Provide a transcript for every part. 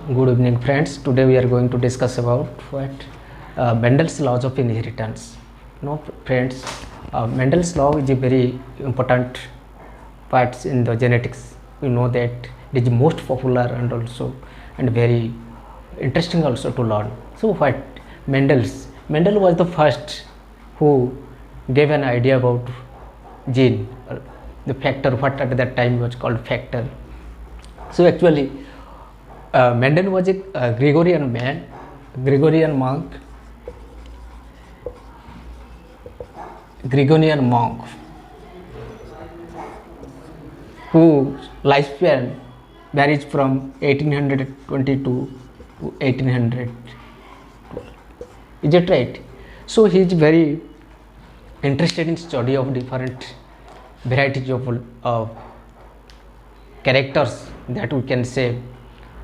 Good evening, friends. Today we are going to discuss about what Mendel's laws of inheritance. Friends, Mendel's law is a very important part in the genetics. We know that it is most popular and very interesting also to learn. So what Mendel was the first who gave an idea about gene, the factor, what at that time was called factor. So actually Mendel was a Gregorian monk whose lifespan varies from 1822 to 1812. Is it right? So he is very interested in study of different varieties of characters, that we can say.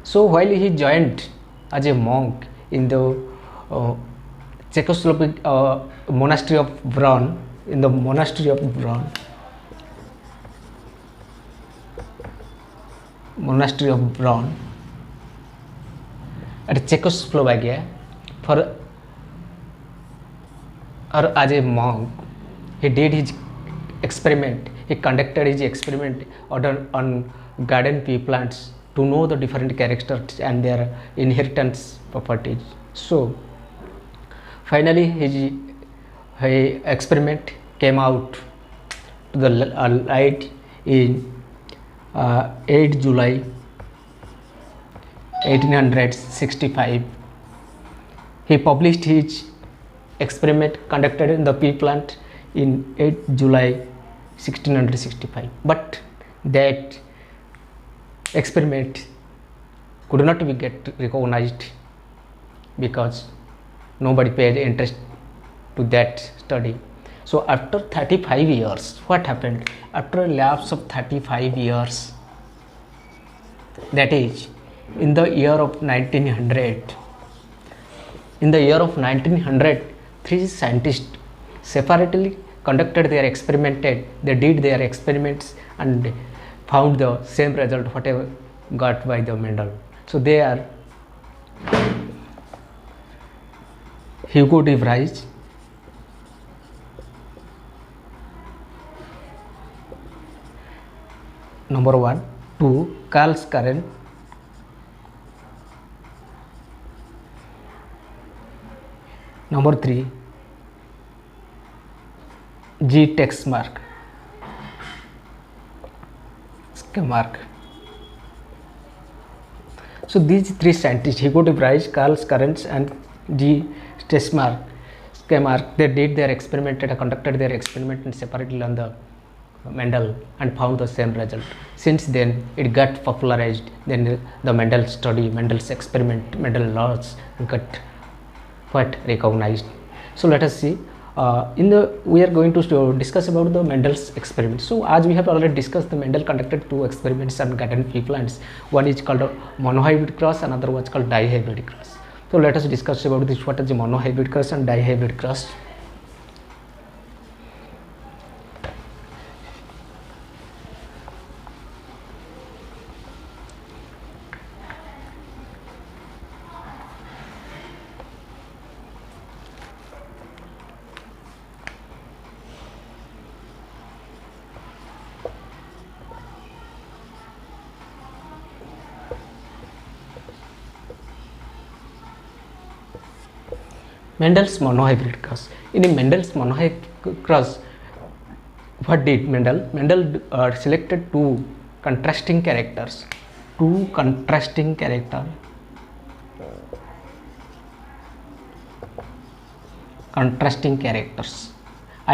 So while he joined as a monk in the Czechoslovak monastery of Brno, at Czechoslovakia, as a monk, he did his experiment. He conducted his experiment on garden pea plants to know the different characters and their inheritance properties. So finally his experiment came out to the light in 8 July 1865. He published his experiment conducted in the pea plant in 8 July 1665, but that experiment could not be get recognized because nobody paid interest to that study. So after 35 years, what happened? After a lapse of 35 years, that is in the year of 1900, three scientists separately conducted their experiment. They did their experiments and found the same result whatever got by the Mendel. So they are Hugo de Vries, number 1, 2 Carl Scarren, number 3 G. Texmark. So these three scientists, Hugo de Vries, Carl Scarren and G. Texmark, they did their experiment and conducted their experiment and separately on the Mendel and found the same result. Since then it got popularized. Then the Mendel study, Mendel's experiment, Mendel laws got quite recognized. So let us see. We are going to discuss about the Mendel's experiment. So as we have already discussed, the Mendel conducted two experiments on garden pea plants. One is called monohybrid cross, another was called dihybrid cross. So let us discuss about this. What is the monohybrid cross and dihybrid cross? Mendel's monohybrid cross. In Mendel's monohybrid cross, what did Mendel? Mendel selected two contrasting characters. I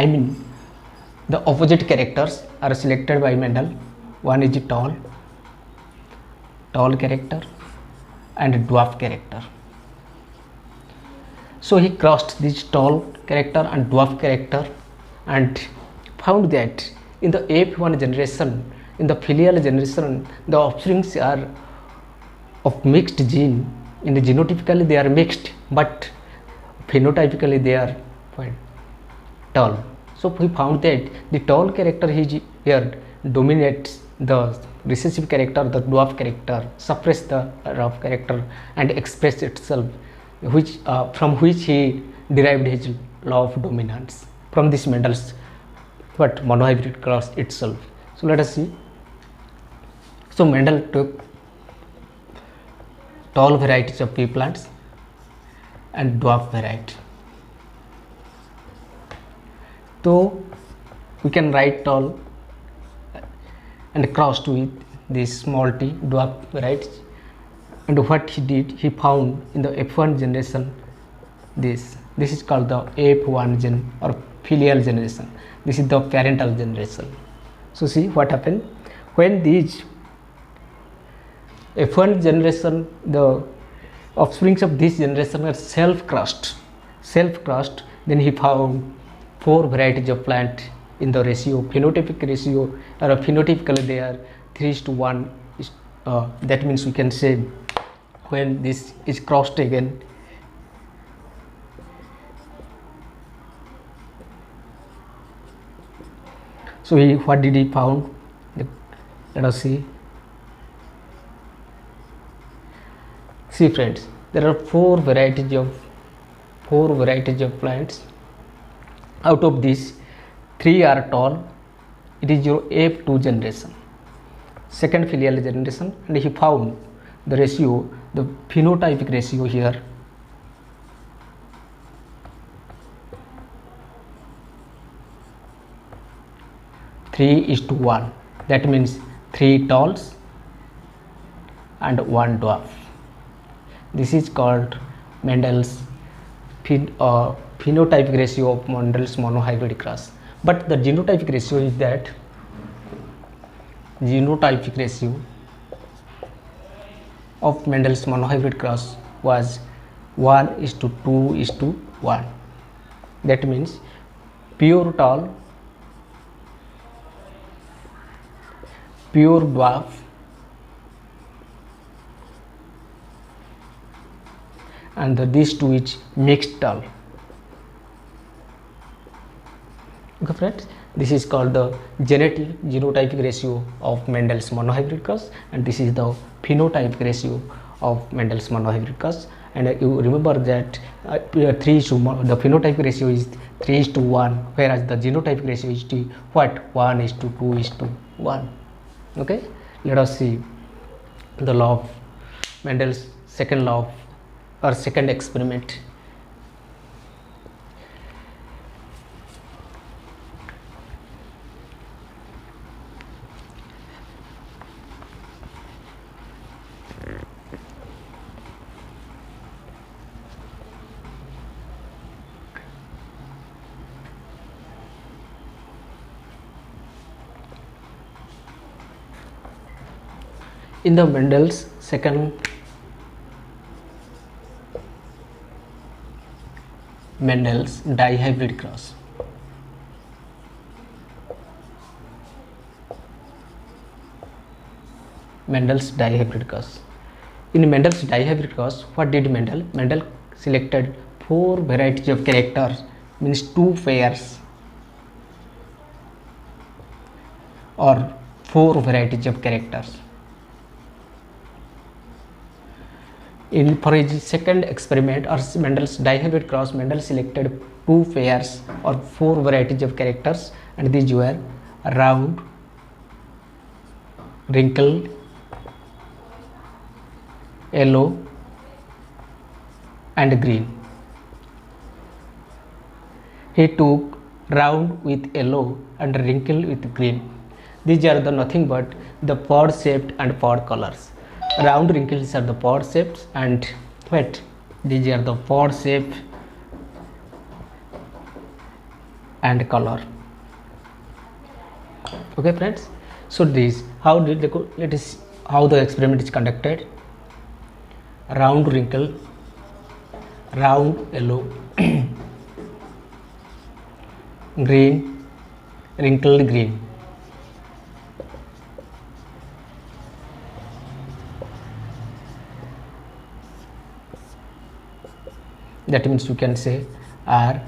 mean, the opposite characters are selected by Mendel. One is tall character and dwarf character. So he crossed this tall character and dwarf character and found that in the F1 generation, in the filial generation, the offsprings are of mixed gene. In the genotypically they are mixed, but phenotypically they are tall. So we found that the tall character here dominates the recessive character, the dwarf character, suppress the rough character and express itself, which from which he derived his law of dominance from this Mendel's monohybrid cross itself. So let us see. So Mendel took tall varieties of pea plants and dwarf variety. So we can write tall and crossed with this small t dwarf varieties. And what he did, he found in the F1 generation this is called the F1 gen or filial generation. This is the parental generation. So see what happened when these F1 generation, the offsprings of this generation were self-crossed, then he found 4 varieties of plant in the ratio, phenotypic ratio, or phenotypically they are 3:1. That means we can say when this is crossed again, so what did he found? Let us see. See friends, there are 4 varieties of plants. Out of these, 3 are tall. It is your F2 generation, second filial generation, and he found the ratio, the phenotypic ratio here. Three is to 1. That means 3 talls and 1 dwarf. This is called Mendel's phenotypic ratio of Mendel's monohybrid cross. But the genotypic ratio is that genotypic ratio of Mendel's monohybrid cross was 1:2:1. That means pure tall, pure dwarf, and these two is mixed tall. Okay friends, this is called the genotypic ratio of Mendel's monohybrid cross, and this is the phenotypic ratio of Mendel's monohybrid cross. And you remember that the phenotypic ratio is 3:1, whereas the genotypic ratio is 1:2:1. Okay, let us see the law of Mendel's second law of, or second experiment. In the Mendel's dihybrid cross, Mendel's dihybrid cross. In Mendel's dihybrid cross, what did Mendel? Mendel selected 4 varieties of characters, means 2 pairs, or 4 varieties of characters. For his second experiment, or Mendel's dihybrid cross, Mendel selected 2 pairs or 4 varieties of characters, and these were round, wrinkled, yellow, and green. He took round with yellow and wrinkled with green. These are the nothing but the pod shaped and pod colors. Round wrinkles are the pod shapes, and these are the pod shape and color. Okay friends, so this how did they go? Let us how the experiment is conducted. Round wrinkle, round yellow, green, wrinkled green. That means you can say R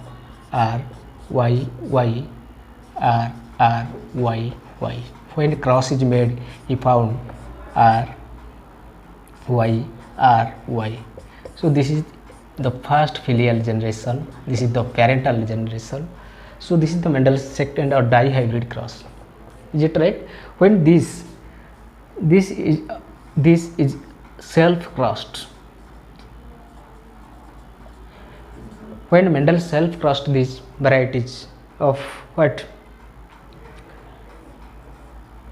R Y Y R R Y Y when cross is made, he found R Y R Y. So this is the first filial generation. This is the parental generation. So this is the Mendel's second or dihybrid cross. Is it right? When this is self-crossed. When Mendel self-crossed these varieties of what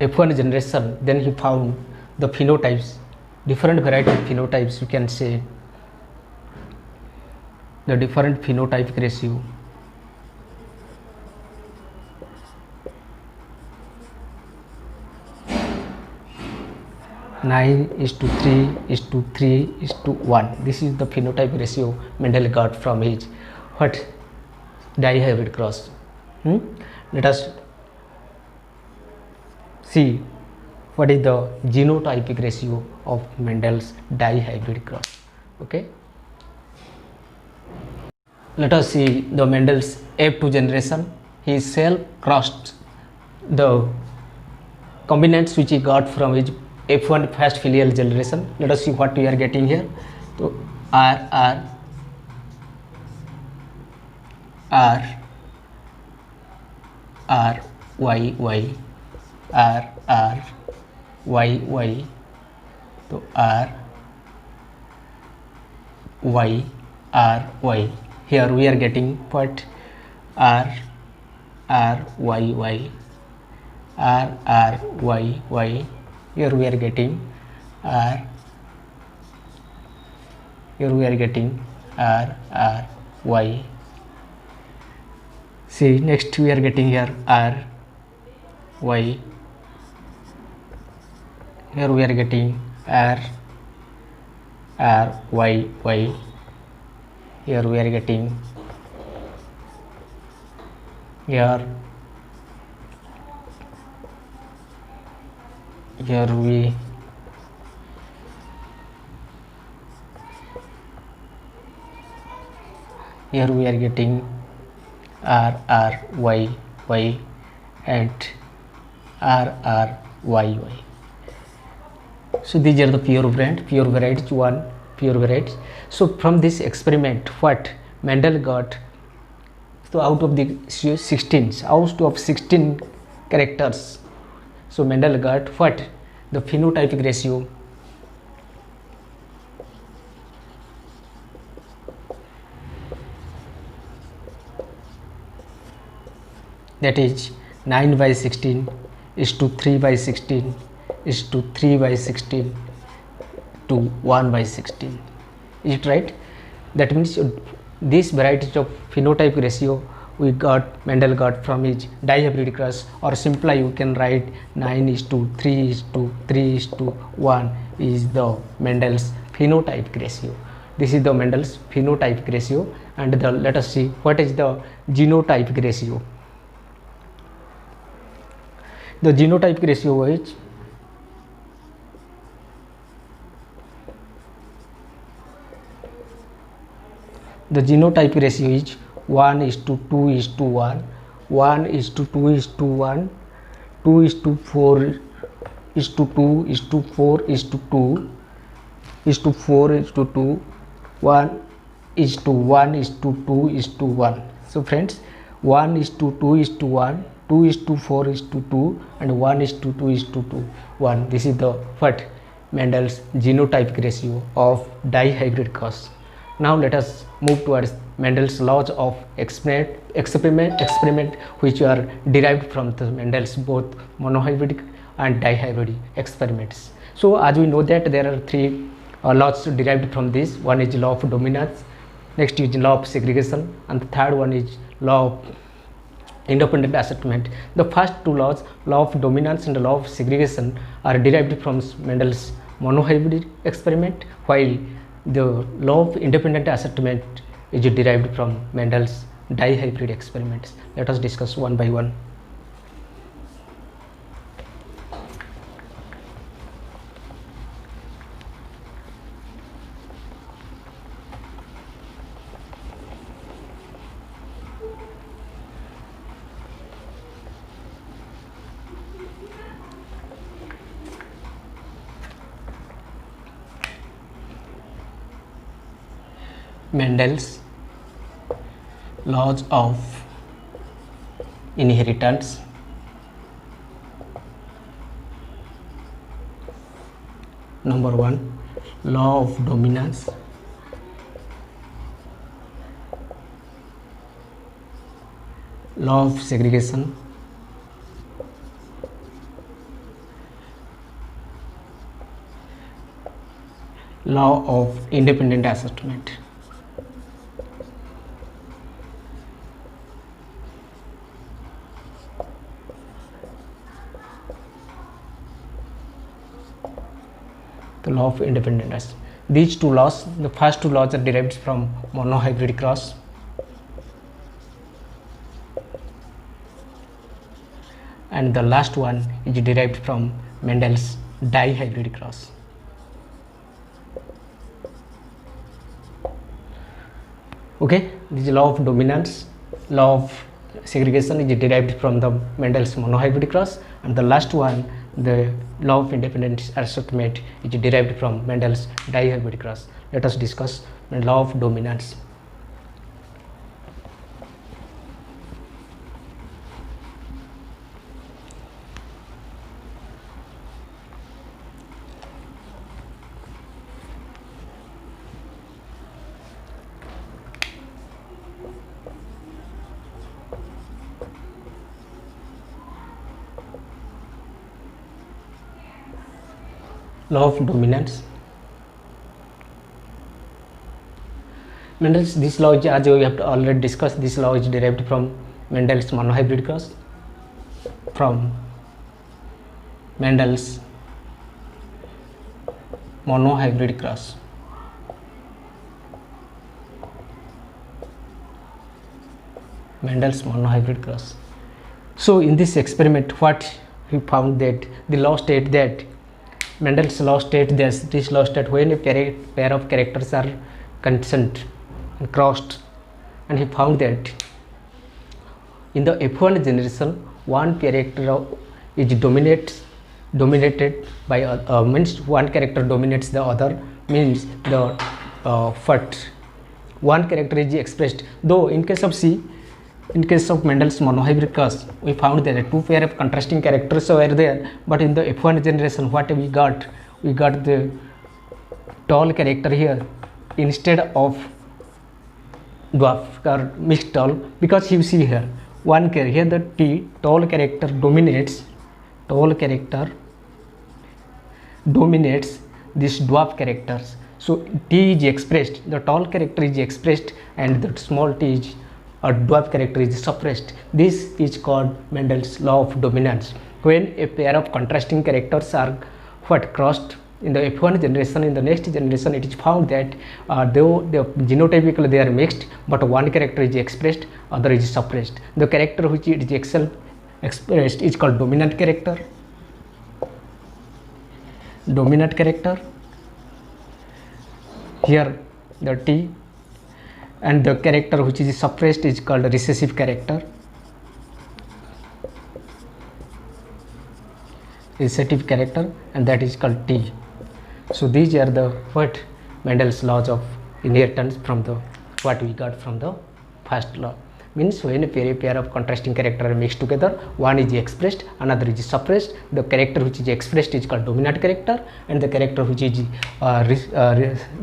F1 generation, then he found the phenotypes, different variety of phenotypes. You can say the different phenotypic ratio. Nine is to 3 is to 3 is to 1. This is the phenotype ratio Mendel got from his what dihybrid cross. Let us see what is the genotypic ratio of Mendel's dihybrid cross. Okay. Let us see the Mendel's F2 generation. He self-crossed the combinants which he got from his F1 first filial generation. Let us see what we are getting here. So R R R R Y Y R R Y Y. So R Y R Y. Here we are getting what R R Y Y R R Y Y. Here we are getting R. Here we are getting R R Y. See, next we are getting here R Y. Here we are getting R R Y Y. Here we are getting here we are getting R R Y Y and R R Y Y. So these are the pure varieties, one pure varieties. So from this experiment, what Mendel got, so out of the 16 characters, so Mendel got what the phenotypic ratio that is 9 by 16 is to 3 by 16 is to 3 by 16 to 1 by 16. Is it right? That means this variety of phenotypic ratio we got, Mendel got from his dihybrid cross, or simply you can write 9 is to 3 is to 3 is to 1 is the Mendel's phenotypic ratio. This is the Mendel's phenotypic ratio, and let us see what is the genotypic ratio. The genotypic ratio is the genotypic ratio is 1 is to 2 is to 1, 1 is to 2 is to 1, 2 is to 4 is to 2 is to 4 is to 2 is to 4 is to 2, 1 is to 1 is to 2 is to 1. So friends, 1 is to 2 is to 1, 2 is to 4 is to 2, and 1 is to 2 is to 1. This is the what Mendel's genotypic ratio of dihybrid cross. Now let us move towards Mendel's laws of experiment which are derived from the Mendel's both monohybrid and dihybrid experiments. So as we know that there are three laws derived from this. One is law of dominance, next is law of segregation, and the third one is law of independent assortment. The first two laws, law of dominance and law of segregation, are derived from Mendel's monohybrid experiment, while the law of independent assortment is derived from Mendel's dihybrid experiments. Let us discuss one by one. Mendel's laws of inheritance. Number 1, law of dominance. Law of segregation. Law of independent assessment. The law of independence. These two laws, the first two laws are derived from monohybrid cross, and the last one is derived from Mendel's dihybrid cross. Okay, this law of dominance, law of segregation is derived from the Mendel's monohybrid cross, and the last one, the law of independent assessment, is derived from Mendel's dihybrid cross. Let us discuss the law of dominance. Law of dominance. Mendel's, this law is, as we have already discussed, this law is derived from Mendel's monohybrid cross, from Mendel's monohybrid cross. Mendel's monohybrid cross. So in this experiment, what we found that the law state that Mendel's law state this law state when a pair of characters are constant and crossed, and he found that in the F1 generation one character is dominated by means one character dominates the other, means the what one character is expressed, though in case of C, in case of Mendel's monohybrid cross, we found that two pair of contrasting characters were there, but in the F1 generation what we got the tall character here instead of dwarf or mixed tall, because you see here one character here, the T tall character dominates these dwarf characters. So T is expressed, the tall character is expressed, and the small t is a dwarf character is suppressed. This is called Mendel's law of dominance. When a pair of contrasting characters are crossed in the F1 generation, in the next generation it is found that though the genotypically they are mixed, but one character is expressed, other is suppressed. The character which is expressed is called dominant character. Here the T, and the character which is suppressed is called recessive character. And that is called T. So these are the Mendel's laws of inheritance from the what we got from the first law. Means when a pair of contrasting characters are mixed together, one is expressed, another is suppressed. The character which is expressed is called dominant character, and the character which is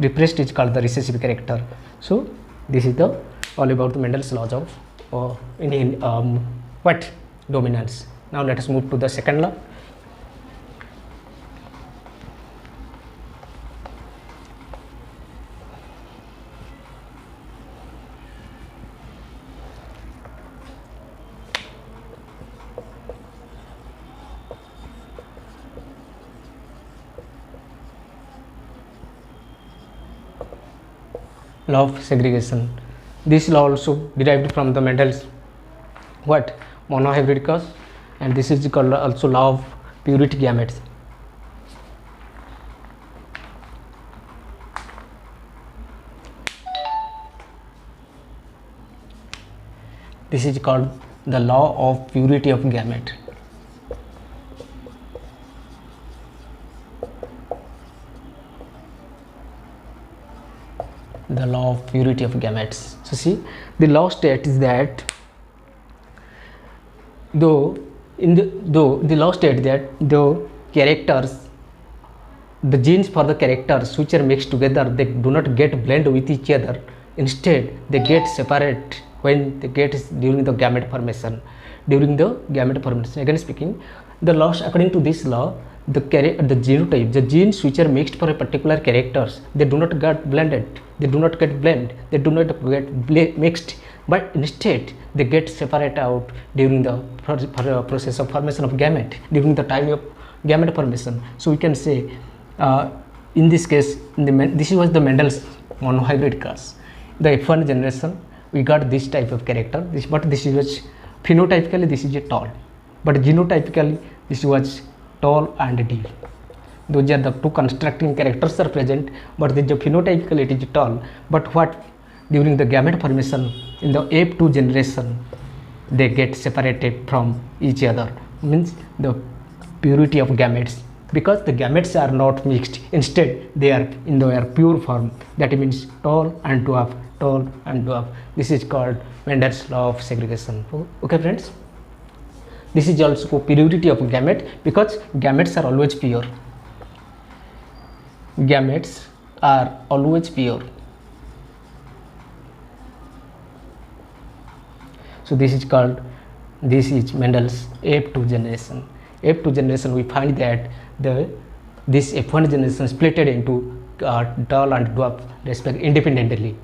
repressed is called the recessive character. So this is the all about the Mendel's laws of dominance. Now let us move to the second law. Law of segregation. This law also derived from the Mendel's monohybrid cross, and this is called also law of purity gametes. This is called the law of purity of gamete. the law of purity of gametes. So see, the law states that though the law states that the characters, the genes for the characters which are mixed together, they do not get blend with each other. Instead, they get separate when they get during the gamete formation. During the gamete formation, again speaking, the laws according to this law, the genotype, the genes which are mixed for a particular characters, they do not get blended, they do not get blend, they do not get mixed, but instead they get separate out during the process of formation of gamete, during the time of gamete formation. So we can say in this case, this was the Mendel's monohybrid class. The F1 generation, we got this type of character, but this was phenotypically this is a tall, but genotypically this was tall and D. Those are the two constructing characters are present, but the phenotypically it is tall. But what during the gamete formation in the F2 generation, they get separated from each other, means the purity of gametes, because the gametes are not mixed, instead they are in their pure form, that means tall and dwarf, tall and dwarf. This is called Mendel's law of segregation. Okay friends, this is also purity of gamete, because gametes are always pure. Gametes are always pure. So this is called, this is Mendel's F2 generation. F2 generation, we find that this F1 generation splitted into tall and dwarf independently,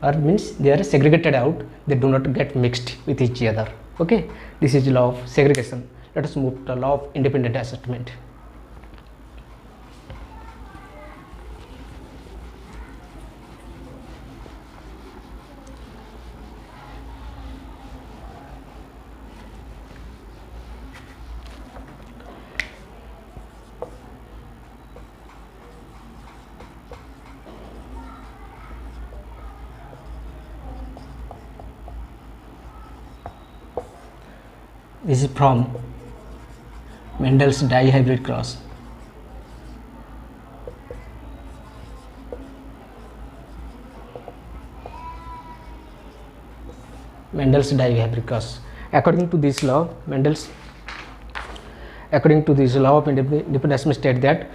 or means they are segregated out, they do not get mixed with each other. Okay, this is law of segregation. Let us move to law of independent assessment. This is from Mendel's dihybrid cross. Mendel's dihybrid cross. According to this law, according to this law of independent assessment state that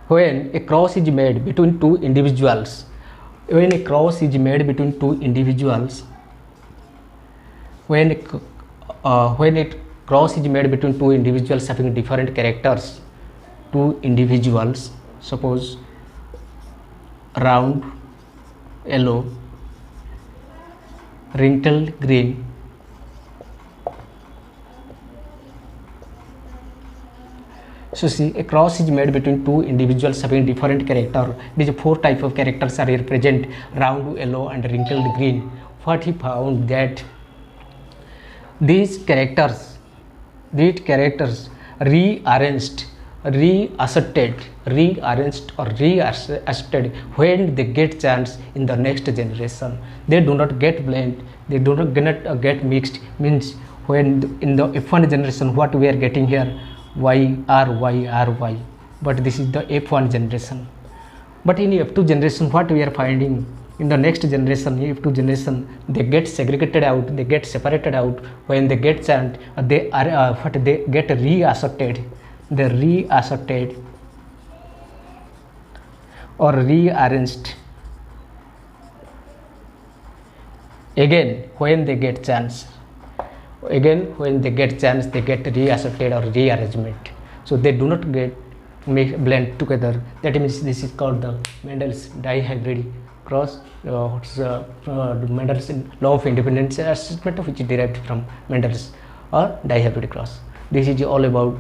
when a cross is made between two individuals, when a cross is made between two individuals, when a cross is made between two individuals having different characters, two individuals, suppose round yellow, wrinkled green, so see, a cross is made between two individuals having different character. These four type of characters are here present: round yellow and wrinkled green. What he found that these characters rearranged or reasserted when they get chance in the next generation. They do not get blend, they do not get mixed, means when in the F1 generation what we are getting here, Y, but this is the F1 generation. But in F2 generation what we are finding, in the next generation, F2 generation, they get segregated out, they get separated out when they get chant, they are they get reasserted, they reasserted or rearranged again when they get chance. Again when they get chance, they get reasserted or rearrangement, so they do not get blend together. That means this is called the Mendel's dihybrid cross, Mendel's law of independent assessment, which is derived from Mendel's or dihybrid cross. This is all about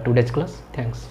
today's class. Thanks.